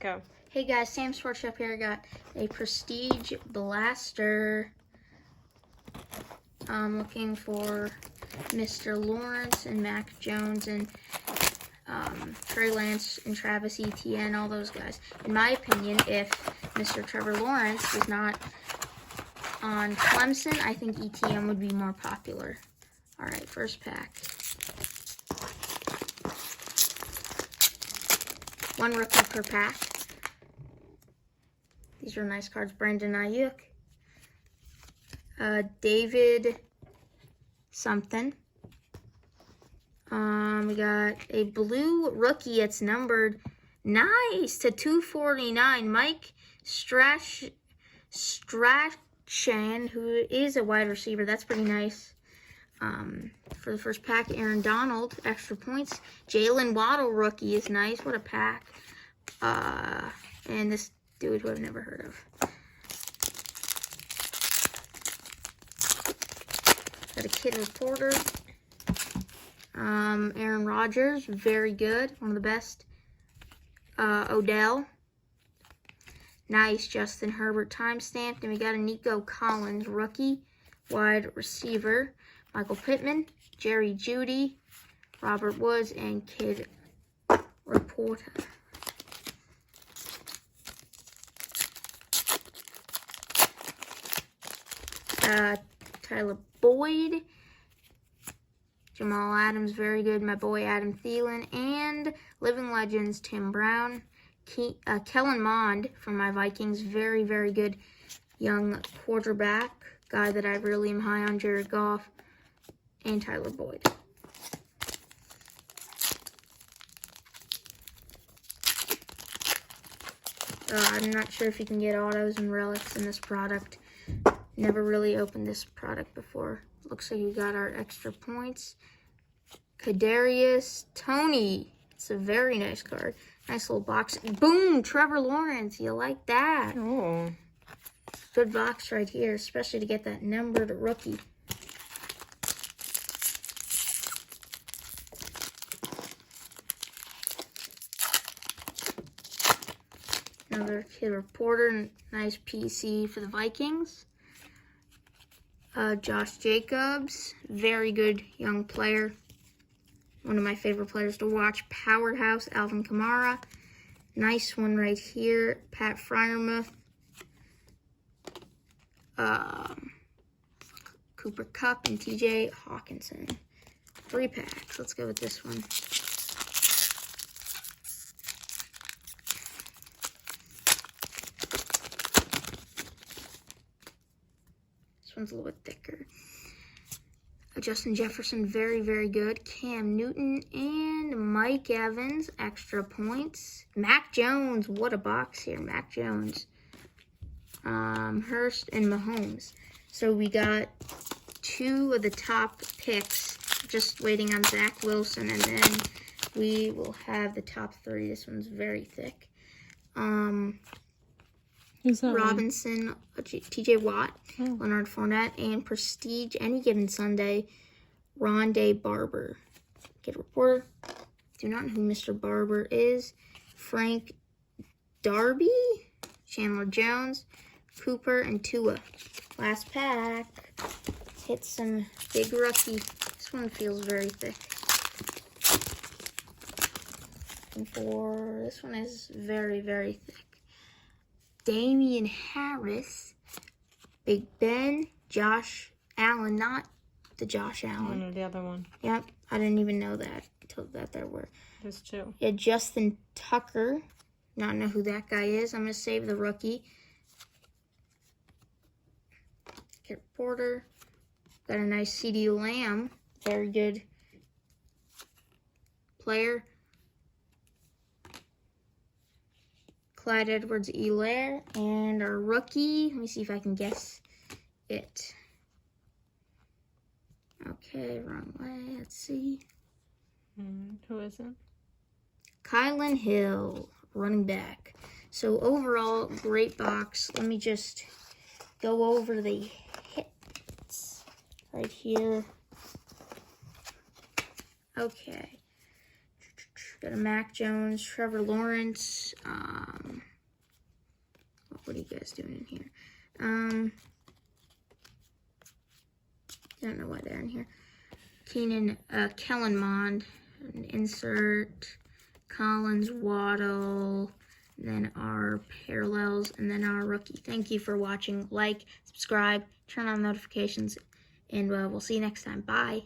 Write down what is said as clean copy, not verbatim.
Go. Hey guys, Sam Sports Shop here. I got a Prestige Blaster. I'm looking for Mr. Lawrence and Mac Jones and Trey Lance and Travis Etienne, all those guys. In my opinion, if Mr. Trevor Lawrence was not on Clemson, I think Etienne would be more popular. All right, first pack. One rookie per pack. These are nice cards. Brandon Ayuk. David something. We got a blue rookie. It's numbered nice to 249. Mike Strachan, who is a wide receiver. That's pretty nice. For the first pack, Aaron Donald, extra points. Jalen Waddle rookie is nice. What a pack. And this dude who I've never heard of. Got a kid reporter. Aaron Rodgers, very good. One of the best. Odell. Nice. Justin Herbert timestamped. And we got a Nico Collins rookie. Wide receiver. Michael Pittman. Jerry Jeudy. Robert Woods. And kid reporter. Tyler Boyd. Jamal Adams, very good. My boy Adam Thielen. And Living Legends, Tim Brown. Kellen Mond from my Vikings. Very, very good young quarterback. Guy that I really am high on, Jared Goff. And Tyler Boyd. I'm not sure if you can get autos and relics in this product. Never really opened this product before. Looks like you got our extra points. Kadarius Toney. It's a very nice card. Nice little box. Boom! Trevor Lawrence. You like that? Oh. Good box right here, especially to get that numbered rookie. Another kid reporter. Nice PC for the Vikings. Josh Jacobs, very good young player. One of my favorite players to watch. Powerhouse, Alvin Kamara. Nice one right here. Pat Freiermuth. Cooper Kupp and TJ Hawkinson. 3 packs. Let's go with this one. One's a little bit thicker. Justin Jefferson, very, very good. Cam Newton and Mike Evans, extra points. Mac Jones, what a box here. Mac Jones. Hurst and Mahomes. So we got 2 of the top picks. Just waiting on Zach Wilson, and then we will have the top 3. This one's very thick. Robinson, TJ Watt, Leonard Fournette, and Prestige, any given Sunday, Rondé Barber. Kid reporter. Do not know who Mr. Barber is. Frank Darby, Chandler Jones, Cooper, and Tua. Last pack. Let's hit some big rookie. This one feels very thick. And this one is very, very thick. Damian Harris, Big Ben, Josh Allen, not the Josh Allen. No, the other one. Yep, I didn't even know that until that there were. There's 2. Yeah, Justin Tucker, not know who that guy is. I'm going to save the rookie. Kid Porter, got a nice CD Lamb, very good player. Clyde Edwards-Helaire, and our rookie. Let me see if I can guess it. Okay, wrong way. Let's see. Who is it? Kylan Hill, running back. So overall, great box. Let me just go over the hits right here. Okay. Got a Mac Jones, Trevor Lawrence. What are you guys doing in here? I don't know why they're in here. Kellen Mond, an insert. Collins, Waddle, and then our parallels, and then our rookie. Thank you for watching. Like, subscribe, turn on notifications, and we'll see you next time. Bye.